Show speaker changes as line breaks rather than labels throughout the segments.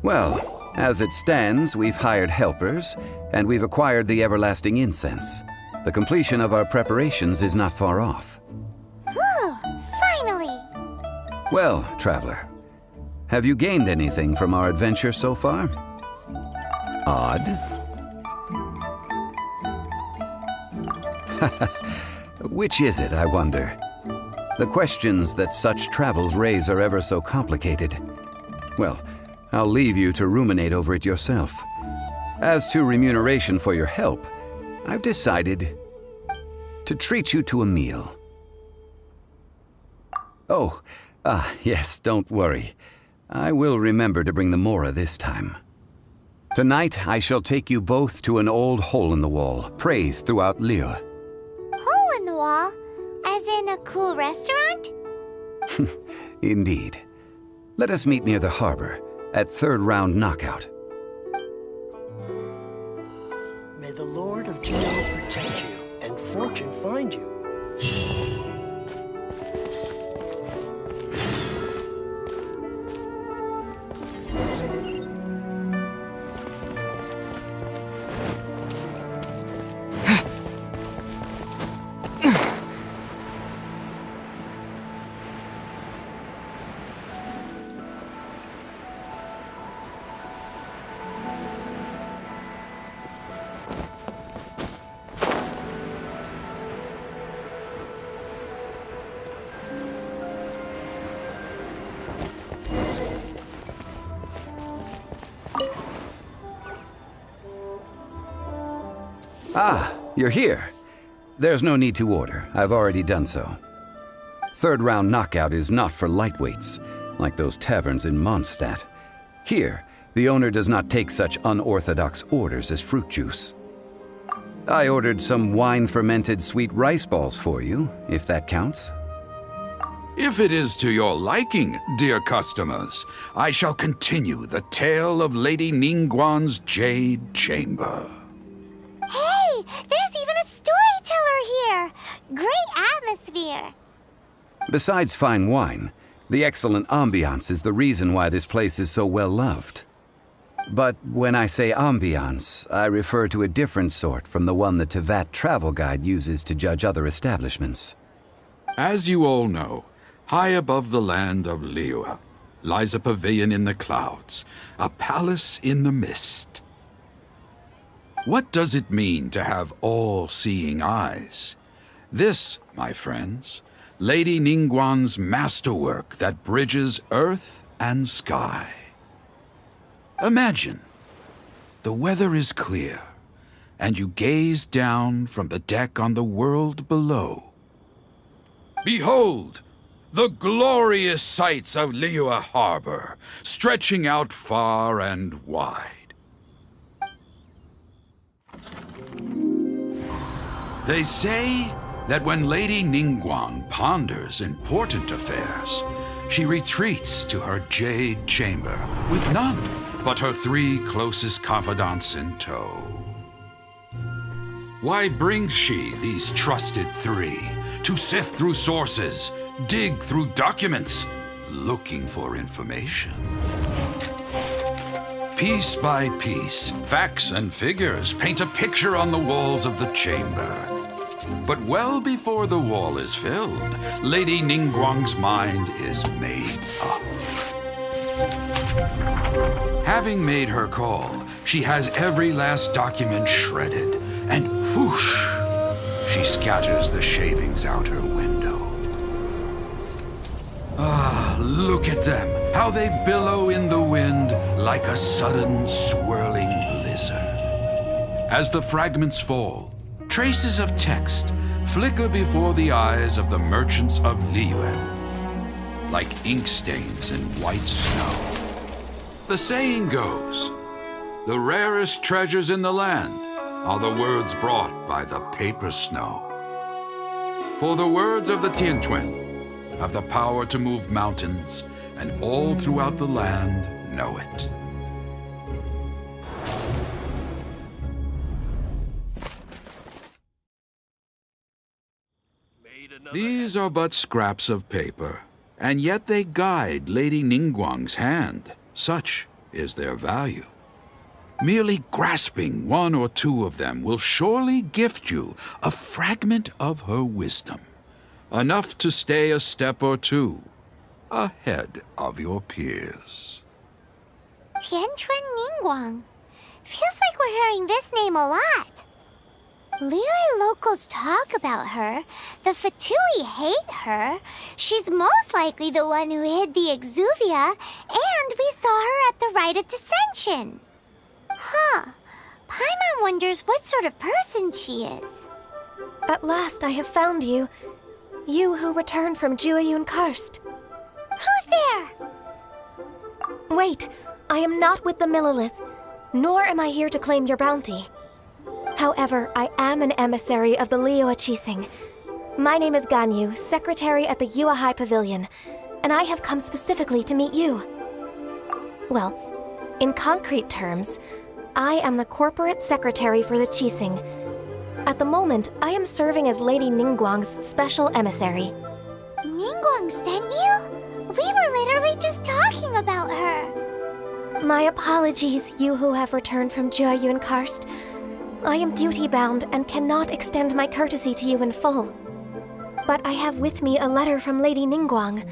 Well, as it stands, we've hired helpers, and we've acquired the everlasting incense. The completion of our preparations is not far off.
Whew, finally!
Well, traveler, have you gained anything from our adventure so far? Odd. Which is it, I wonder? The questions that such travels raise are ever so complicated. Well, I'll leave you to ruminate over it yourself. As to remuneration for your help, I've decided to treat you to a meal. Oh, yes, don't worry. I will remember to bring the Mora this time. Tonight, I shall take you both to an old hole-in-the-wall, praised throughout Liyue.
Hole-in-the-wall? As in a cool restaurant?
Indeed. Let us meet near the harbor, at third round knockout.
May the Lord of Zhongli protect you, and fortune find you.
Ah, you're here. There's no need to order. I've already done so. Third round knockout is not for lightweights, like those taverns in Mondstadt. Here, the owner does not take such unorthodox orders as fruit juice. I ordered some wine-fermented sweet rice balls for you, if that counts.
If it is to your liking, dear customers, I shall continue the tale of Lady Ningguang's Jade Chamber.
Hey, there's even a storyteller here! Great atmosphere!
Besides fine wine, the excellent ambiance is the reason why this place is so well loved. But when I say ambiance, I refer to a different sort from the one the Tevat travel guide uses to judge other establishments.
As you all know, high above the land of Liyue lies a pavilion in the clouds, a palace in the mist. What does it mean to have all-seeing eyes? This, my friends, Lady Ningguang's masterwork that bridges earth and sky. Imagine, the weather is clear, and you gaze down from the deck on the world below. Behold, the glorious sights of Liyue Harbor, stretching out far and wide. They say that when Lady Ningguang ponders important affairs, she retreats to her Jade Chamber with none but her 3 closest confidants in tow. Why brings she these trusted 3 to sift through sources, dig through documents, looking for information? Piece by piece, facts and figures paint a picture on the walls of the chamber. But well before the wall is filled, Lady Ningguang's mind is made up. Having made her call, she has every last document shredded, and whoosh, she scatters the shavings out her window. Ah, look at them, how they billow in the wind like a sudden swirling blizzard. As the fragments fall, traces of text flicker before the eyes of the merchants of Liyue, like ink stains in white snow. The saying goes, the rarest treasures in the land are the words brought by the paper snow. For the words of the Tianquan have the power to move mountains, and all throughout the land know it. These are but scraps of paper, and yet they guide Lady Ningguang's hand. Such is their value. Merely grasping one or two of them will surely gift you a fragment of her wisdom, enough to stay a step or two ahead of your peers.
Tianquan Ningguang. Feels like we're hearing this name a lot. Liyue locals talk about her. The Fatui hate her. She's most likely the one who hid the exuvia, and we saw her at the rite of dissension. Huh. Paimon wonders what sort of person she is.
At last I have found you. You who returned from Jueyun Karst.
Who's there?
Wait, I am not with the Millelith, nor am I here to claim your bounty. However, I am an emissary of the Liyue Qixing. My name is Ganyu, secretary at the Yuehai Pavilion, and I have come specifically to meet you. Well, in concrete terms, I am the corporate secretary for the Qixing. At the moment, I am serving as Lady Ningguang's special emissary.
Ningguang sent you? We were literally just talking about her.
My apologies, you who have returned from Jueyun Karst. I am duty-bound and cannot extend my courtesy to you in full. But I have with me a letter from Lady Ningguang.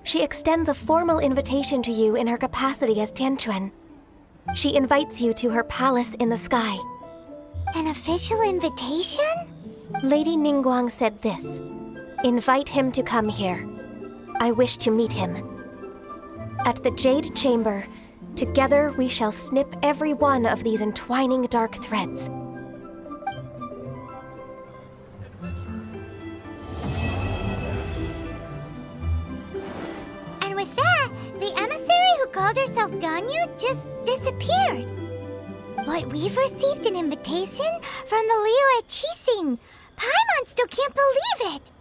She extends a formal invitation to you in her capacity as Tianquan. She invites you to her palace in the sky.
An official invitation?
Lady Ningguang said this. Invite him to come here. I wish to meet him. At the Jade Chamber, together we shall snip every one of these entwining dark threads.
And with that, the emissary who called herself Ganyu just disappeared. But we've received an invitation from the Liyue Qixing. Paimon still can't believe it.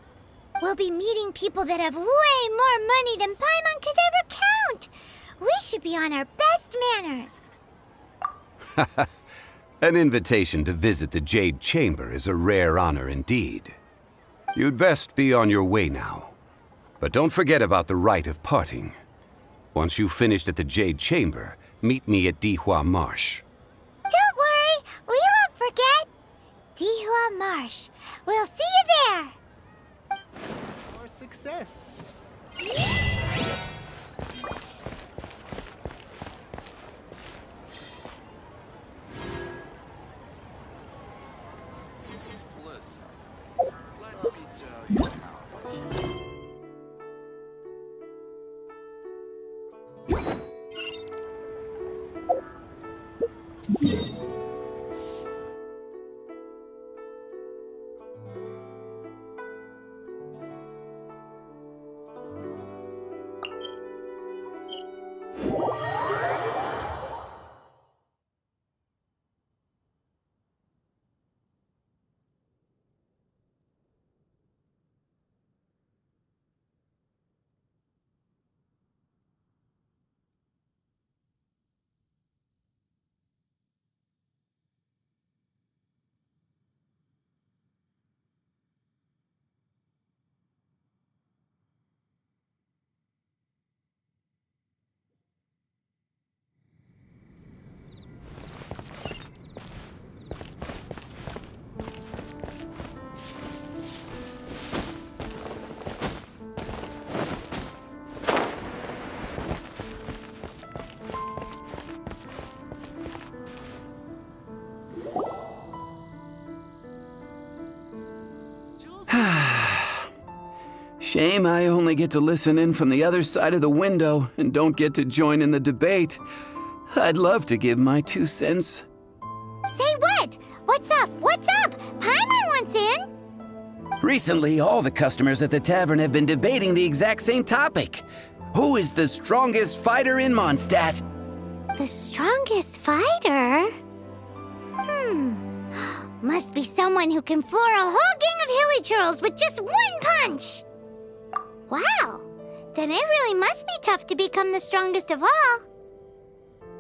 We'll be meeting people that have way more money than Paimon could ever count. We should be on our best manners.
An invitation to visit the Jade Chamber is a rare honor indeed. You'd best be on your way now. But don't forget about the rite of parting. Once you've finished at the Jade Chamber, meet me at Dihua Marsh.
Don't worry, we won't forget. Dihua Marsh. We'll see you there.
For success.
Shame I only get to listen in from the other side of the window and don't get to join in the debate. I'd love to give my 2 cents.
Say what? What's up? What's up? Paimon wants in.
Recently, all the customers at the tavern have been debating the exact same topic. Who is the strongest fighter in Mondstadt?
The strongest fighter? Must be someone who can floor a whole gang of hilly churls with just one punch. Wow, then it really must be tough to become the strongest of all.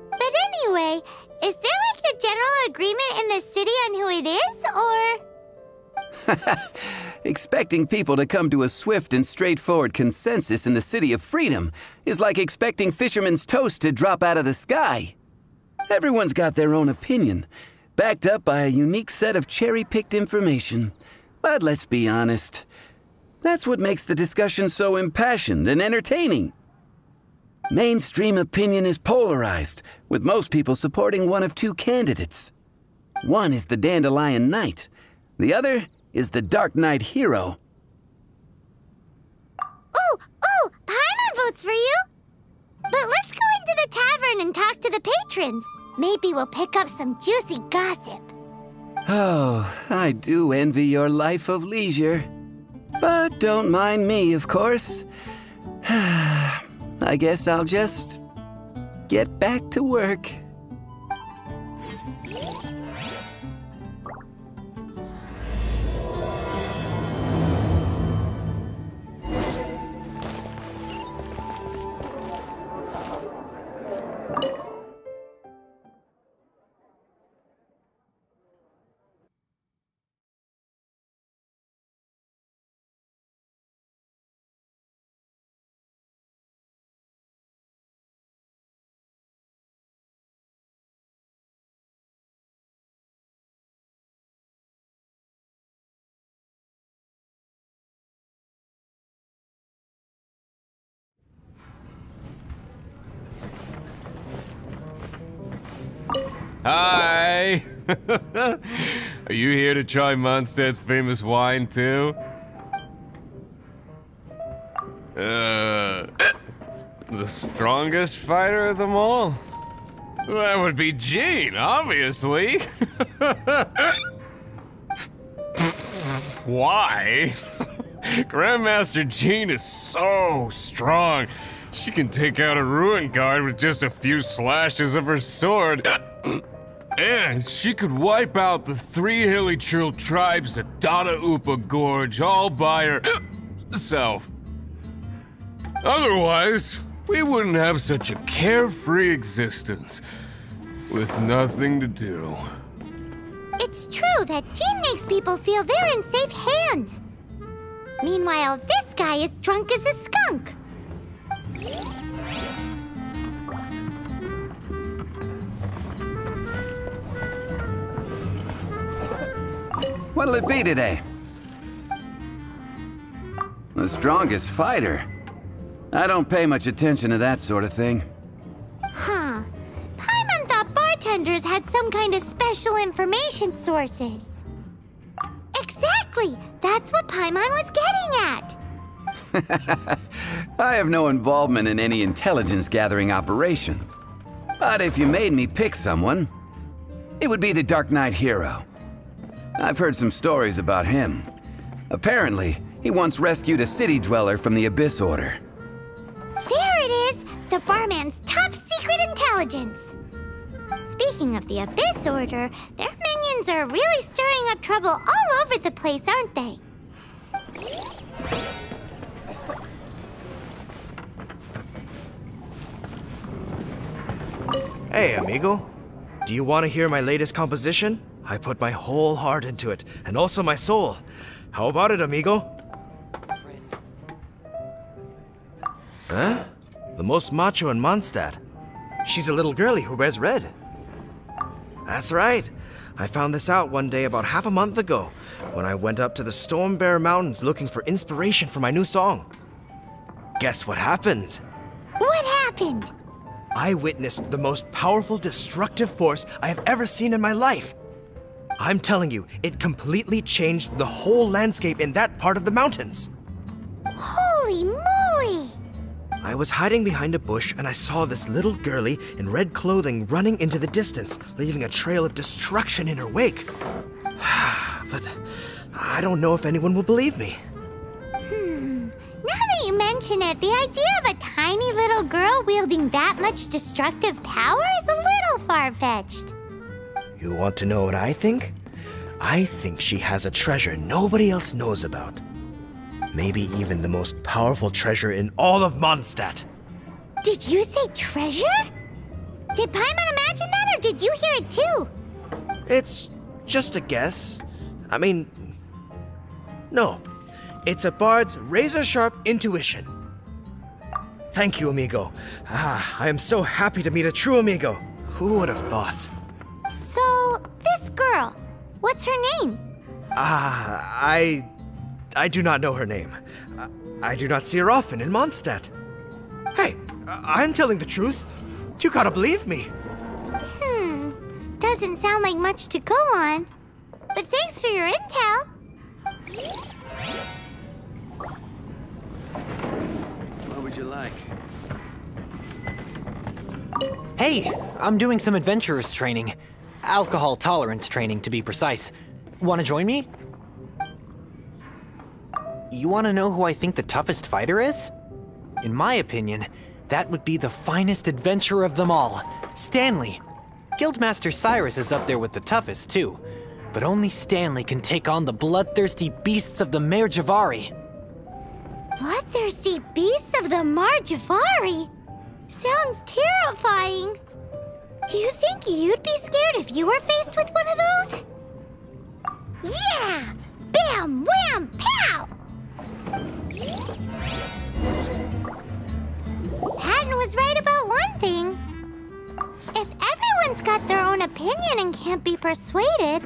But anyway, is there like a general agreement in the city on who it is, or?
Expecting people to come to a swift and straightforward consensus in the City of Freedom is like expecting fisherman's toast to drop out of the sky. Everyone's got their own opinion, backed up by a unique set of cherry-picked information. But let's be honest, that's what makes the discussion so impassioned and entertaining. Mainstream opinion is polarized, with most people supporting one of two candidates. One is the Dandelion Knight, the other is the Dark Knight Hero.
Ooh, Paimon votes for you! But let's go into the tavern and talk to the patrons. Maybe we'll pick up some juicy gossip.
Oh, I do envy your life of leisure. But don't mind me, of course. I guess I'll just get back to work.
Hi! Are you here to try Mondstadt's famous wine, too? The strongest fighter of them all? That would be Jean, obviously! Why? Grandmaster Jean is so strong. She can take out a ruin guard with just a few slashes of her sword. And she could wipe out the 3 hilly Churl tribes at Dada Upa Gorge all by herself. Otherwise, we wouldn't have such a carefree existence with nothing to do.
It's true that Jean makes people feel they're in safe hands. Meanwhile, this guy is drunk as a skunk.
What'll it be today? The strongest fighter? I don't pay much attention to that sort of thing.
Huh. Paimon thought bartenders had some kind of special information sources. Exactly! That's what Paimon was getting at!
I have no involvement in any intelligence-gathering operation. But if you made me pick someone, it would be the Dark Knight Hero. I've heard some stories about him. Apparently, he once rescued a city dweller from the Abyss Order.
There it is! The barman's top secret intelligence! Speaking of the Abyss Order, their minions are really stirring up trouble all over the place, aren't they?
Hey, amigo. Do you want to hear my latest composition? I put my whole heart into it, and also my soul. How about it, amigo? Huh? The most macho in Mondstadt. She's a little girlie who wears red. That's right. I found this out one day about half a month ago, when I went up to the Storm Bear Mountains looking for inspiration for my new song. Guess what happened?
What happened?
I witnessed the most powerful destructive force I have ever seen in my life. I'm telling you, it completely changed the whole landscape in that part of the mountains.
Holy moly!
I was hiding behind a bush and I saw this little girlie in red clothing running into the distance, leaving a trail of destruction in her wake. But I don't know if anyone will believe me.
Now that you mention it, the idea of a tiny little girl wielding that much destructive power is a little far-fetched.
You want to know what I think? I think she has a treasure nobody else knows about. Maybe even the most powerful treasure in all of Mondstadt.
Did you say treasure? Did Paimon imagine that, or did you hear it too?
It's just a guess. I mean, No, it's a bard's razor-sharp intuition. Thank you, amigo. I am so happy to meet a true amigo. Who would have thought?
So, this girl, what's her name?
I do not know her name. I do not see her often in Mondstadt. Hey, I'm telling the truth. You gotta believe me.
Doesn't sound like much to go on. But thanks for your intel.
What would you like?
Hey, I'm doing some adventurers training. Alcohol tolerance training, to be precise. Want to join me? You want to know who I think the toughest fighter is? In my opinion, that would be the finest adventurer of them all, Stanley. Guildmaster Cyrus is up there with the toughest, too. But only Stanley can take on the bloodthirsty beasts of the Mare Javari.
Bloodthirsty beasts of the Marjavari? Sounds terrifying. Do you think you'd be scared if you were faced with one of those? Yeah! Bam! Wham! Pow! Patton was right about one thing. If everyone's got their own opinion and can't be persuaded,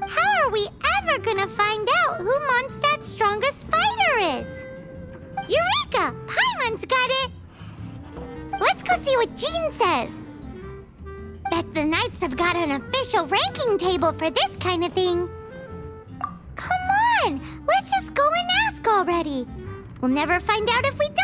how are we ever gonna find out who Mondstadt's strongest fighter is? Eureka! Paimon's got it! Let's go see what Jean says. Bet the Knights have got an official ranking table for this kind of thing. Come on! Let's just go and ask already. We'll never find out if we don't.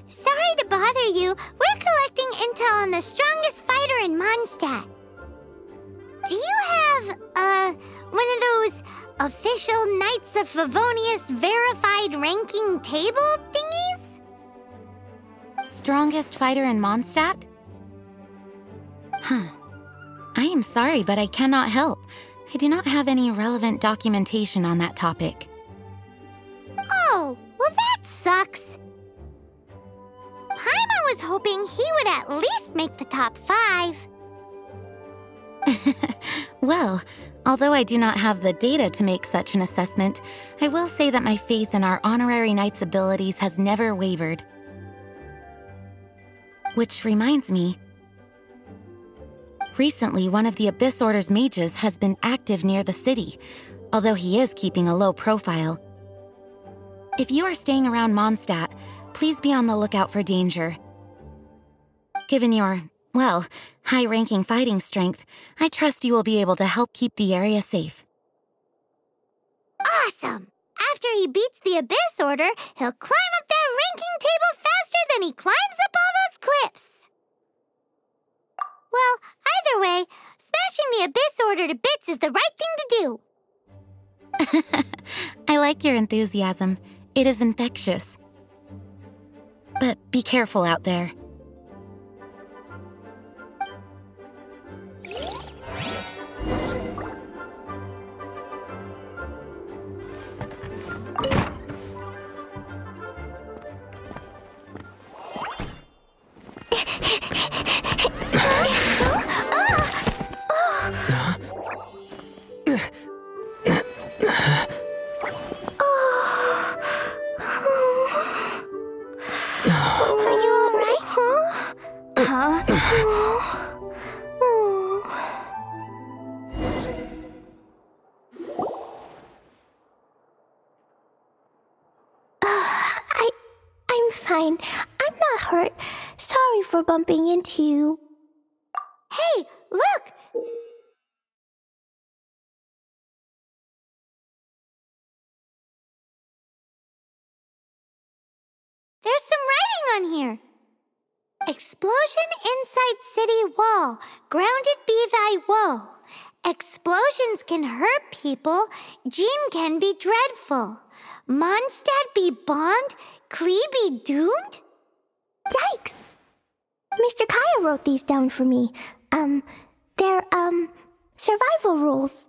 Sorry to bother you. We're collecting intel on the strongest fighter in Mondstadt. Do you have, one of those official Knights of Favonius verified ranking table thingies?
Strongest fighter in Mondstadt? Huh. I am sorry, but I cannot help. I do not have any relevant documentation on that topic.
Oh, well that sucks. Paimon was hoping he would at least make the top 5.
Well, although I do not have the data to make such an assessment, I will say that my faith in our honorary knight's abilities has never wavered. Which reminds me, recently one of the Abyss Order's mages has been active near the city, although he is keeping a low profile. If you are staying around Mondstadt, please be on the lookout for danger. Given your, well, high-ranking fighting strength, I trust you will be able to help keep the area safe.
Awesome! After he beats the Abyss Order, he'll climb up that ranking table faster than he climbs up all those cliffs. Well, either way, smashing the Abyss Order to bits is the right thing to do.
I like your enthusiasm. It is infectious. But be careful out there.
I'm fine. I'm not hurt. Sorry for bumping into you. Hey, look! There's some writing on here. Explosion inside city wall. Grounded be thy woe. Explosions can hurt people. Jean can be dreadful. Mondstadt be bombed. Klee be doomed? Yikes! Mr. Kaya wrote these down for me. They're, survival rules.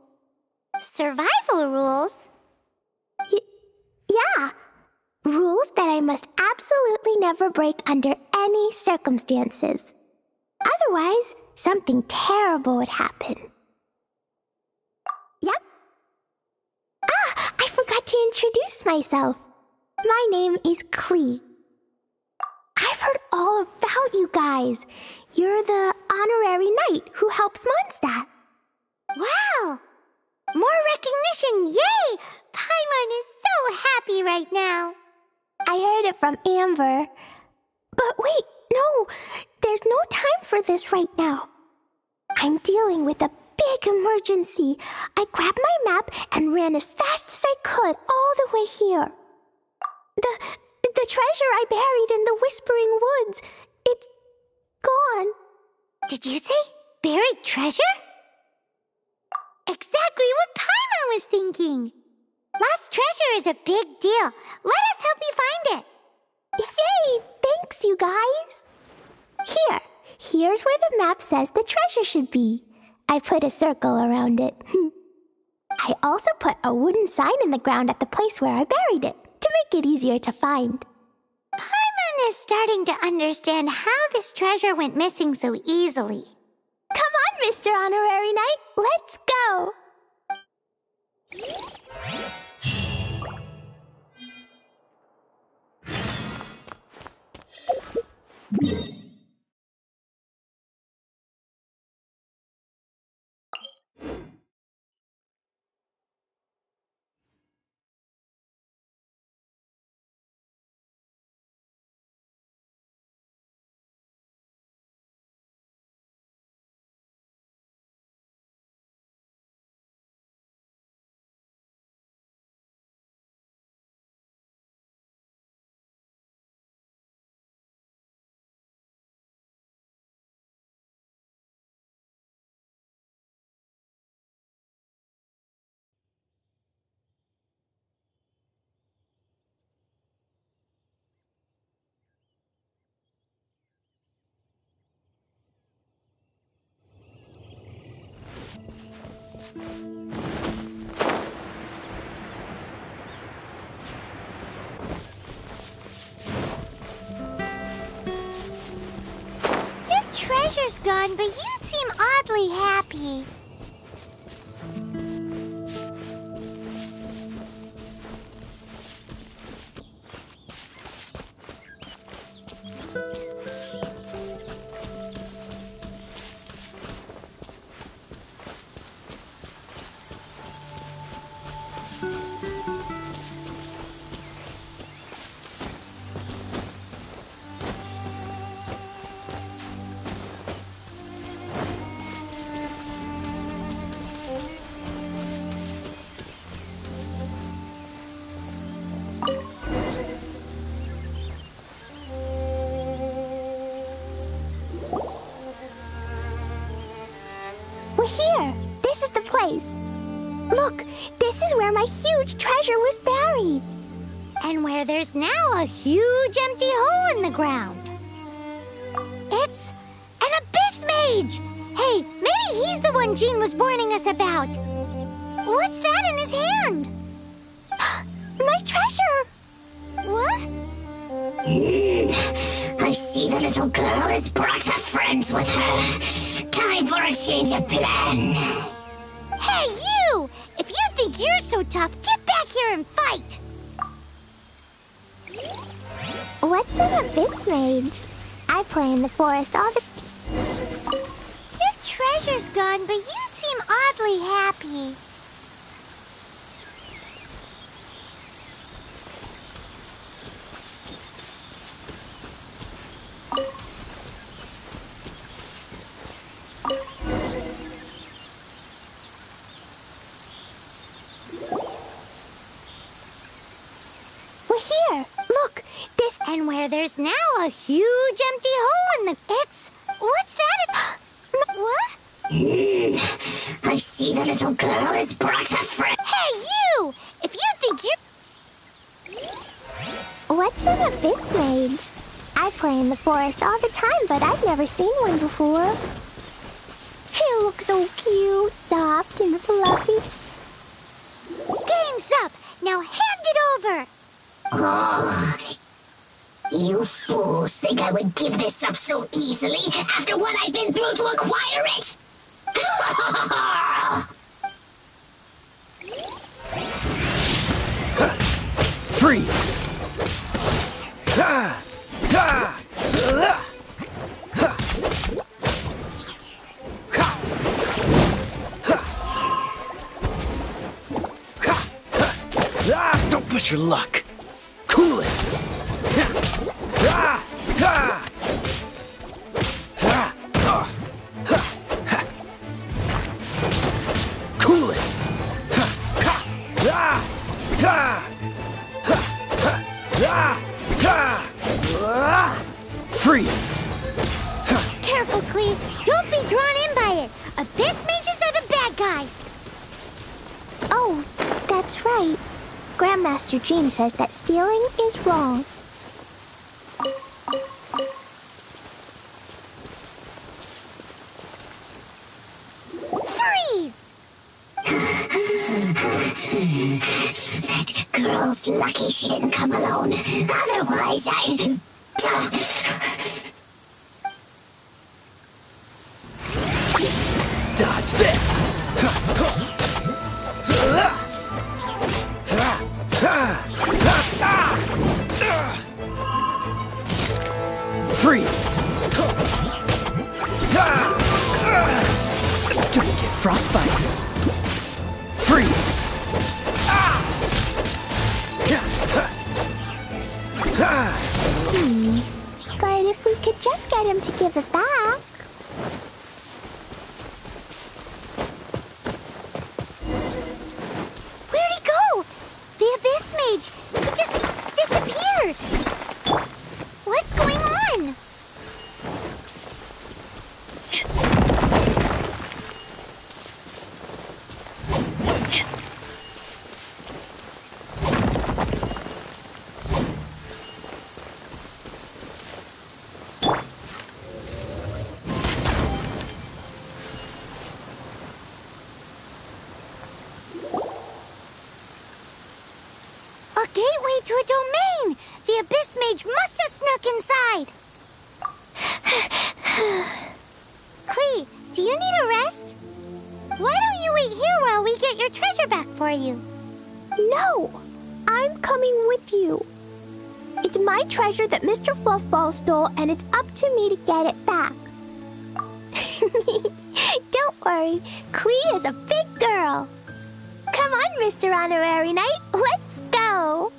Survival rules? Yeah. Rules that I must absolutely never break under any circumstances. Otherwise, something terrible would happen. Yep. I forgot to introduce myself. My name is Klee. I've heard all about you guys. You're the honorary knight who helps Mondstadt. Wow! More recognition, yay! Paimon is so happy right now. I heard it from Amber. But wait, no, there's no time for this right now. I'm dealing with a big emergency. I grabbed my map and ran as fast as I could all the way here. The treasure I buried in the Whispering Woods, it's gone. Did you say buried treasure? Exactly what Paimon was thinking. Lost treasure is a big deal. Let us help you find it. Yay! Thanks, you guys. Here's where the map says the treasure should be. I put a circle around it. I also put a wooden sign in the ground at the place where I buried it, to make it easier to find. Paimon is starting to understand how this treasure went missing so easily. Come on, Mr. Honorary Knight, let's go! Your treasure's gone, but you seem oddly happy.
We're here. This is the place. Look, this is where my huge treasure was buried.
And where there's now a huge empty hole in the ground. It's an abyss mage! Hey, maybe he's the one Jean was warning us about. What's that in his hand?
My treasure!
What?
I see the little girl has brought her friends with her. Time for a change of plan.
Hey, you! If you think you're so tough, get back here and fight!
What's an abyss mage? I play in the forest all the...
Your treasure's gone, but you seem oddly happy.
We're here. Look, this...
And where there's now a huge empty hole in the... It's... What's that? What?
I see the little girl has brought her friend.
Hey, you! If you think you...
What's an abyss mage? I play in the forest all the time, but I've never seen one before. He looks so cute, soft and fluffy.
Game's up! Now hand it over!
Oh, you fools think I would give this up so easily after what I've been through to acquire it?
Freeze! Don't push your luck. Cool it. Cool it. Freeze.
Careful, Clee. Don't be drawn in by it. Abyss mages are the bad guys.
Oh, that's right. Grandmaster Jean says that stealing is wrong.
Freeze!
That girl's lucky she didn't come alone. Otherwise, I'd...
Dodge this. Freeze! Don't get frostbite. Freeze!
But if we could just get him to give it back...
Where'd he go? The Abyss Mage. He just disappeared. What's going on? A gateway to a domain! The Abyss Mage must have snuck inside! Clee, do you need a rest? Why don't you wait here while we get your treasure back for you?
No! I'm coming with you. It's my treasure that Mr. Fluffball stole, and it's up to me to get it back. Don't worry, Clee is a big girl. Come on, Mr. Honorary Knight, let's go!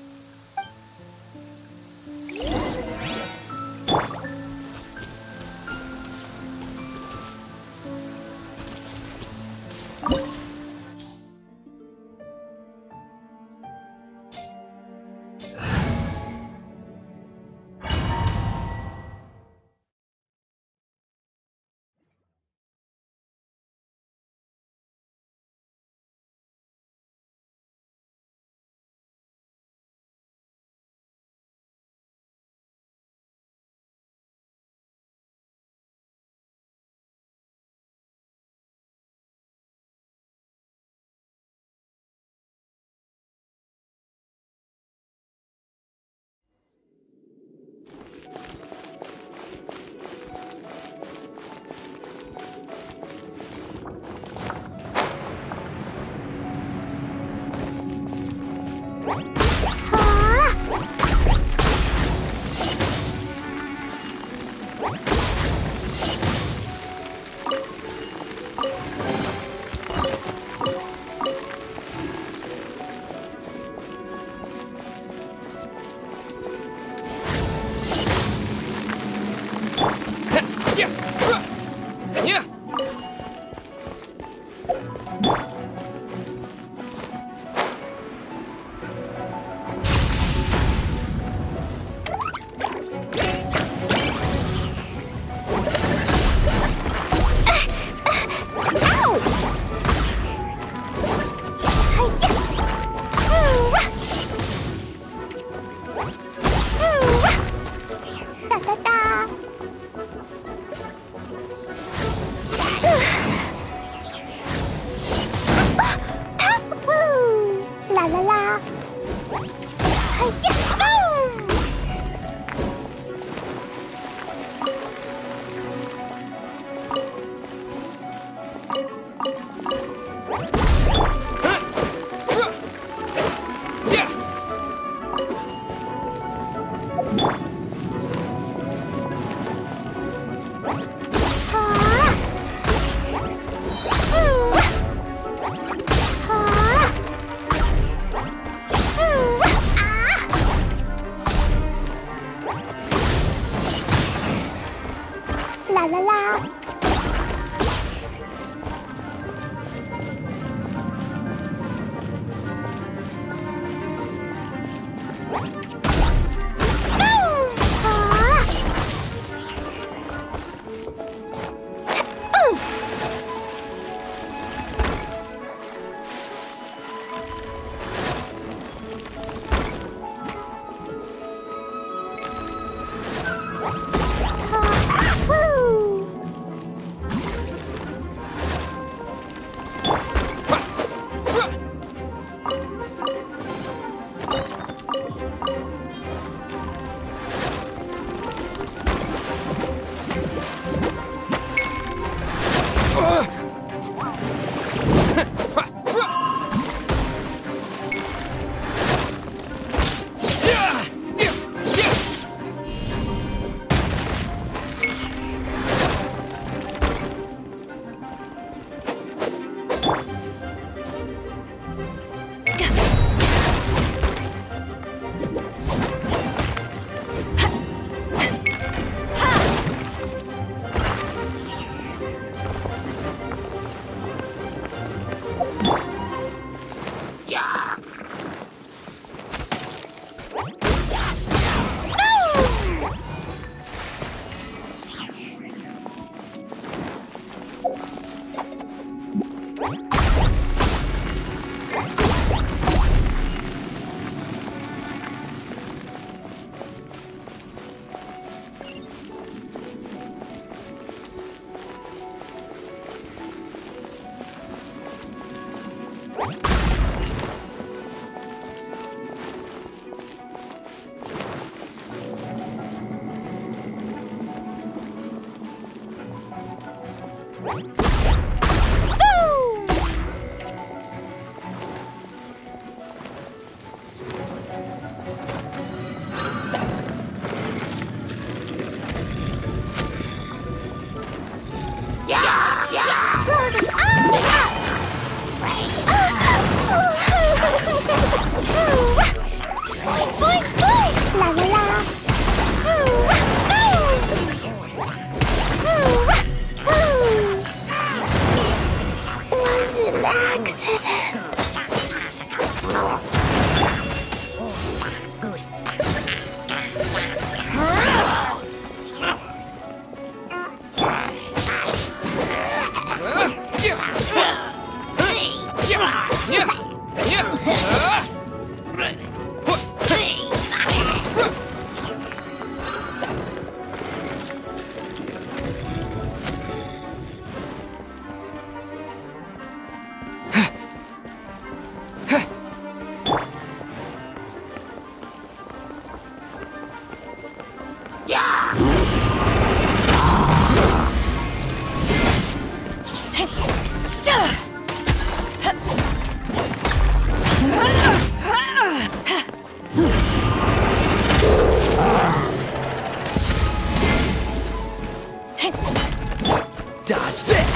Dodge this!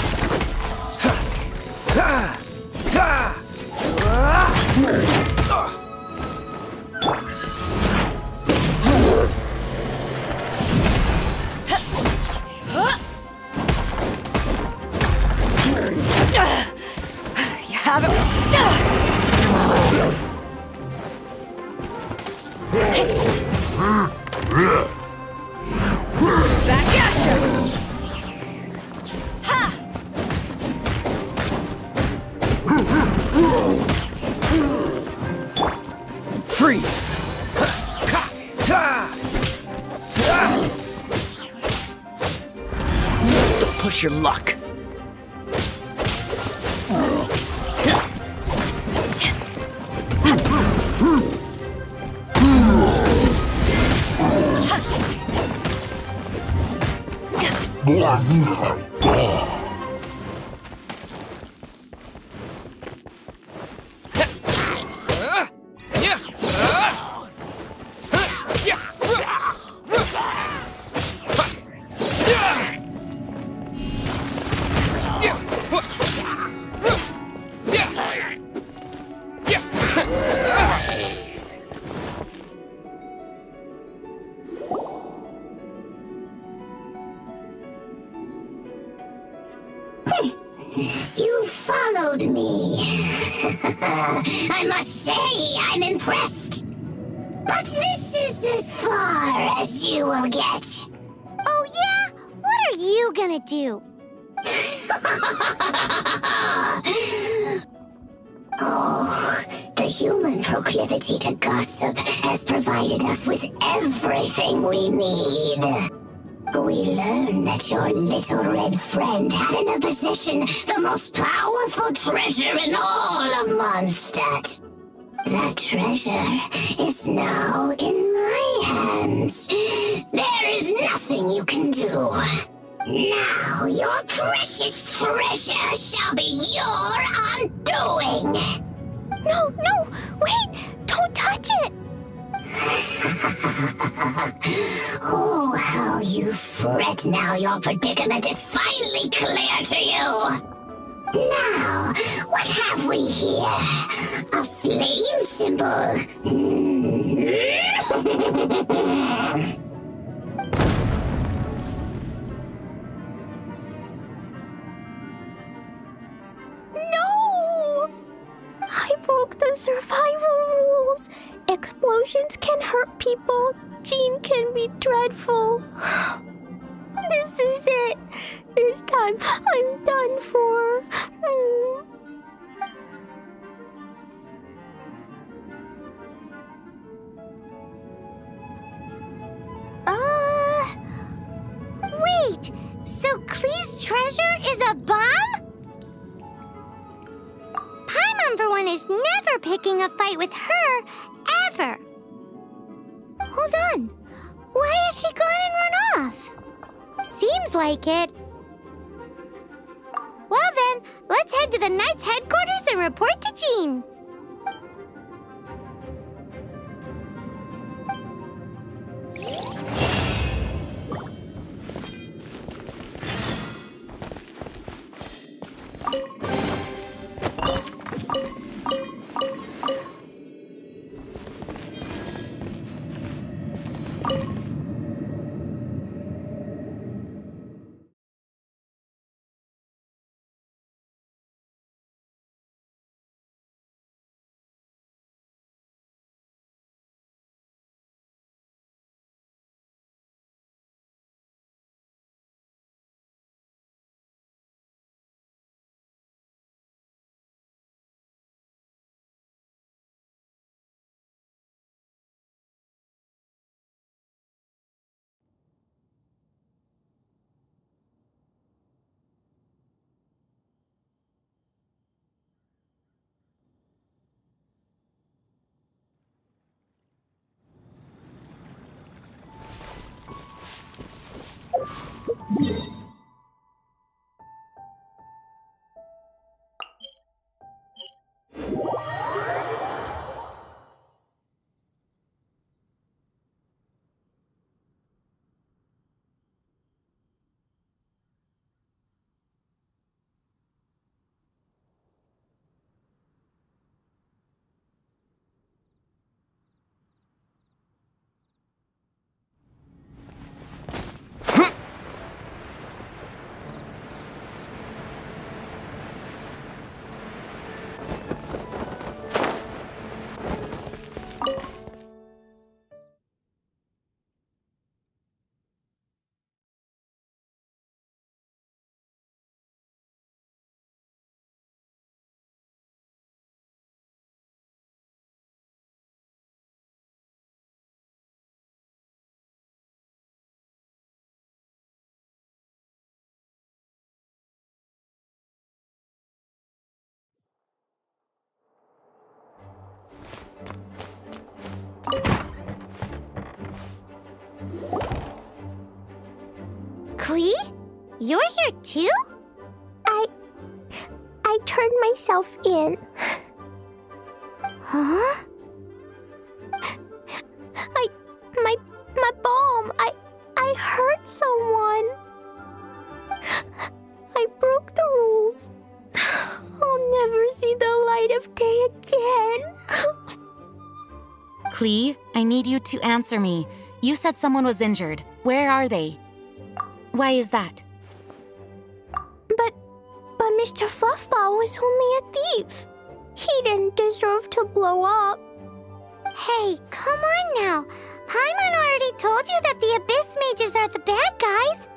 You have it. Back at you! Ha!
Freeze! Don't push your luck.
You followed me. I must say, I'm impressed. But this is as far as you will get.
Oh yeah? What are you gonna do?
Oh, the human proclivity to gossip has provided us with everything we need. We learned that your little red friend had in her possession the most powerful treasure in all of Mondstadt. That treasure is now in my hands. There is nothing you can do. Now your precious treasure shall be your undoing.
No, wait! Don't touch it!
Oh, how you fret now your predicament is finally clear to you. Now, what have we here? A flame symbol.
No! I broke the survival rules. Explosions can hurt people. Jean can be dreadful. This is it. This time, I'm done for.
Wait! So Klee's treasure is a bomb? Paimon, for one, is never picking a fight with her, ever. Hold on. Why has she gone and run off? Seems like it. Well then, let's head to the Knight's headquarters and report to Jean. Klee? You're here too?
I turned myself in.
Huh?
My bomb. I hurt someone. I broke the rules. I'll never see the light of day again.
Klee, I need you to answer me. You said someone was injured. Where are they? Why is that?
But Mr. Fluffball was only a thief. He didn't deserve to blow up.
Hey, come on now. Paimon already told you that the Abyss Mages are the bad guys.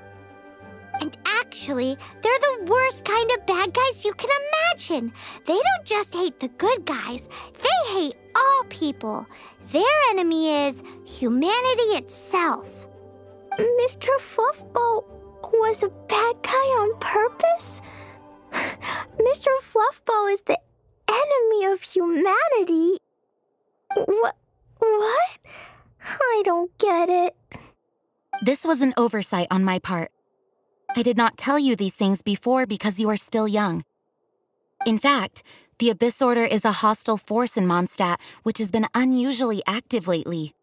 And actually, they're the worst kind of bad guys you can imagine. They don't just hate the good guys, they hate all people. Their enemy is humanity itself.
Mr. Fluffball was a bad guy on purpose? Mr. Fluffball is the enemy of humanity? What? I don't get it.
This was an oversight on my part. I did not tell you these things before because you are still young. In fact, the Abyss Order is a hostile force in Mondstadt, which has been unusually active lately.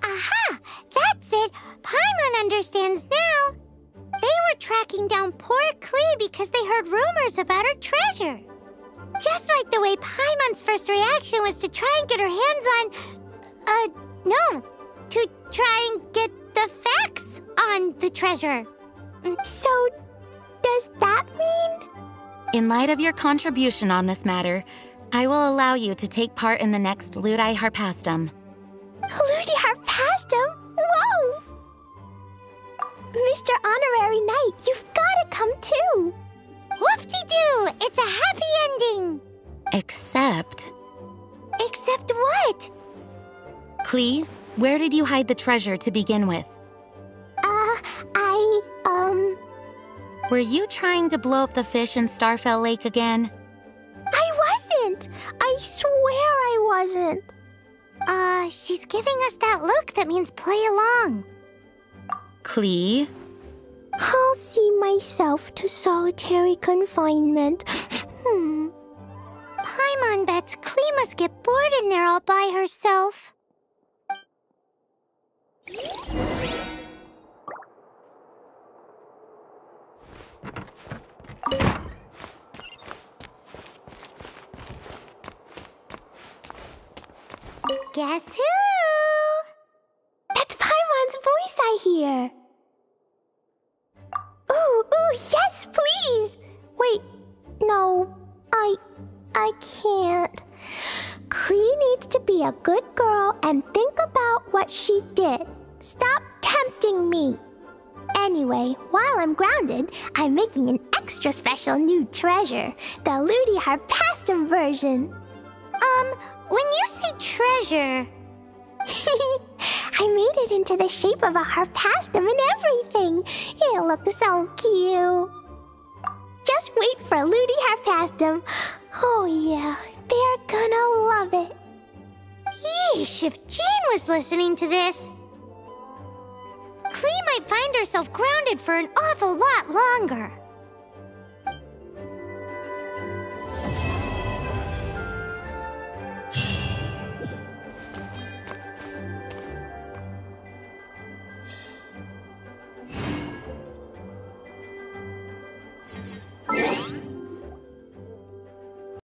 Aha! That's it! Paimon understands now! They were tracking down poor Klee because they heard rumors about her treasure. Just like the way Paimon's first reaction was to try and get her hands on... to try and get the facts on the treasure.
So, does that mean?
In light of your contribution on this matter, I will allow you to take part in the next Ludi Harpastum.
Ludi Harpastum? Whoa! Mr. Honorary Knight, you've gotta come too!
Whoop-de-doo! It's a happy ending!
Except
what?
Klee, where did you hide the treasure to begin with? Were you trying to blow up the fish in Starfell Lake again?
I wasn't! I swear I wasn't!
She's giving us that look that means play along.
Klee?
I'll see myself to solitary confinement.
Paimon bets Klee must get bored in there all by herself. Guess who?
That's Paimon's voice I hear. Ooh, yes, please! Wait, no, I can't. Klee needs to be a good girl and think about what she did. Stop tempting me. Anyway, while I'm grounded, I'm making an extra special new treasure, the Ludi Harpastum version.
When you say treasure...
I made it into the shape of a harpastum and everything. It'll look so cute. Just wait for Ludi Harpastum. Oh yeah, they're gonna love it.
Yeesh, if Jean was listening to this... Klee might find herself grounded for an awful lot longer.